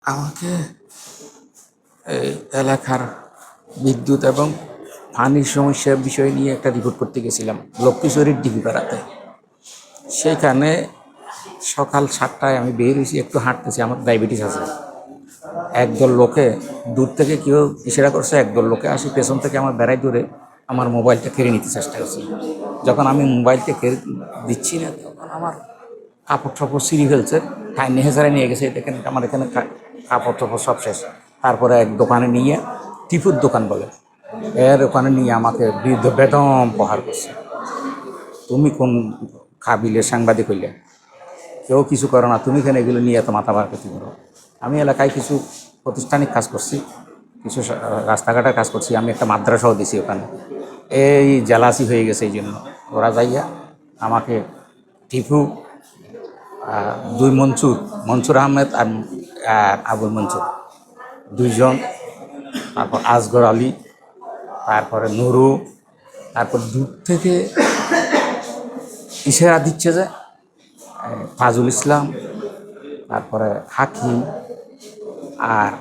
আমাকে এই এলাকার বিদ্যুৎ এবং পানির সমস্যার বিষয় নিয়ে একটা রিপোর্ট করতে গেছিলাম লক্ষ্মীশ্বরীর ডিবিপাড়াতে। সেইখানে সকাল 7টায় আমি বের হয়েছি, একটু হাঁটতেছি, আমার ডায়াবেটিস আছে। একদল লোকে দূর থেকে কেউ ইশারা করছে, একদল লোকে আসি পেছন থেকে আমার বেড়াই ধরে আমার মোবাইলটা কেড়ে নিতে চেষ্টা করছে। যখন আমি মোবাইলটা কেড়ে দিচ্ছি না, তখন আমার কাপড় টাপড় ছিঁড়ে ফেলছে, টাইনে হেজারে নিয়ে গেছে। দেখেন আমার এখানে কাপড় টাপড় সব শেষ। তারপরে এক দোকানে নিয়ে, টিপুর দোকান বলে, এর ওখানে নিয়ে আমাকে বৃদ্ধ বেদম প্রহার করছে। তুমি কোন কাবিলের সাংবাদিক হইলে? কেউ কিছু করো না, তুমি কেন এগুলো নিয়ে এত মাথা বার করতে করো? আমি এলাকায় কিছু প্রতিষ্ঠানিক কাজ করছি, কিছু রাস্তাঘাটের কাজ করছি, আমি একটা মাদ্রাসাও দিছি ওখানে। এই জেলাসি হয়ে গেছে, এই জন্য ওরা যাইয়া আমাকে টিপু, দুই মনসুর আহমেদ আর আবুল মনসুর দুইজন, তারপর আসগর আলী, তারপরে নুরু, তারপর দূর থেকে ইশারা দিচ্ছে যে ফাজুল ইসলাম, তারপরে হাকিম, আর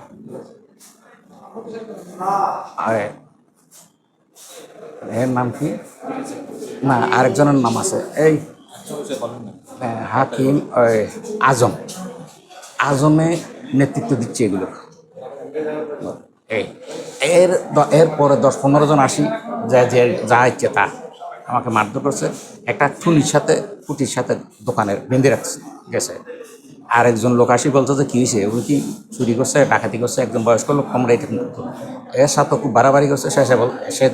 এর নাম কি, না আরেকজনের নাম আছে, এই হাকিম, আজমে নেতৃত্ব দিচ্ছে এগুলো। এই এরপরে 10-15 জন আসি, যে যা ইচ্ছে তা আমাকে মারধর করছে। একটা ফুটির সাথে দোকানের বেঁধে রাখছে গেছে। আর একজন লোক আসি বলতো যে কী হয়েছে, ওই কি চুরি করছে, ডাকাতি করছে, একজন বয়স্ক লোক, আমরা এটা করতো। এর সাথে খুব বাড়াবাড়ি করছে। সে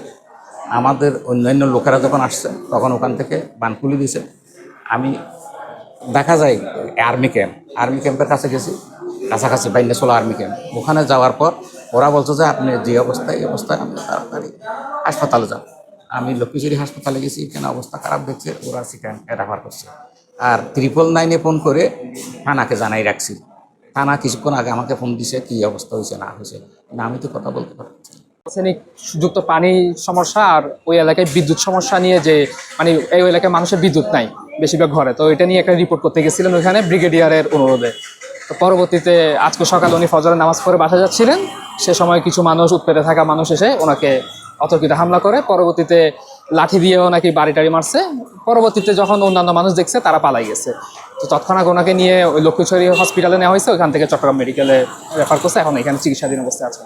আমাদের অন্যান্য লোকেরা যখন আসছে, তখন ওখান থেকে বানকুলি দিয়েছে। আমি দেখা যায় আর্মি ক্যাম্পের কাছে গেছি, কাছাকাছি বাইন্ডাসোলা আর্মি ক্যাম্প। ওখানে যাওয়ার পর ওরা বলছে যে আপনি যে অবস্থায়, এই অবস্থায় আপনি তাড়াতাড়ি হাসপাতালে যান। আমি লক্ষ্মীশ্বরী হাসপাতালে গেছি, এখানে অবস্থা খারাপ দেখছে, ওরা সেখানে রেফার করছে। আর 999 ফোন করে থানাকে জানাই রাখছি। থানা কিছুক্ষণ আগে আমাকে ফোন দিছে, কী অবস্থা হয়েছে না হয়েছে, না আমি তো কথা বলতে পারছি। আর্সেনিক যুক্ত পানি সমস্যা আর ওই এলাকায় বিদ্যুৎ সমস্যা নিয়ে, যে মানে এই এলাকায় মানুষের বিদ্যুৎ নাই বেশিরভাগ ঘরে, তো এটা নিয়ে একটা রিপোর্ট করতে গেছিলেন ওইখানে ব্রিগেডিয়ারের অনুরোধে। তো পরবর্তীতে আজকে সকালে উনি ফজরের নামাজ পড়ে বাসা যাচ্ছিলেন, সে সময় কিছু মানুষ, উৎপেতে থাকা মানুষ এসে ওনাকে অতর্কিত হামলা করে। পরবর্তীতে লাঠি দিয়েও নাকি বাড়ি টাড়ি মারছে। পরবর্তীতে যখন অন্যান্য মানুষ দেখছে, তারা পালাই গেছে। তো তৎক্ষণাৎ ওনাকে নিয়ে ওই লক্ষ্মীশ্বরী হসপিটালে নেওয়া হয়েছে, ওইখান থেকে চট্টগ্রাম মেডিকেলে রেফার করছে, এখন এখানে চিকিৎসাধীন অবস্থায় আছে।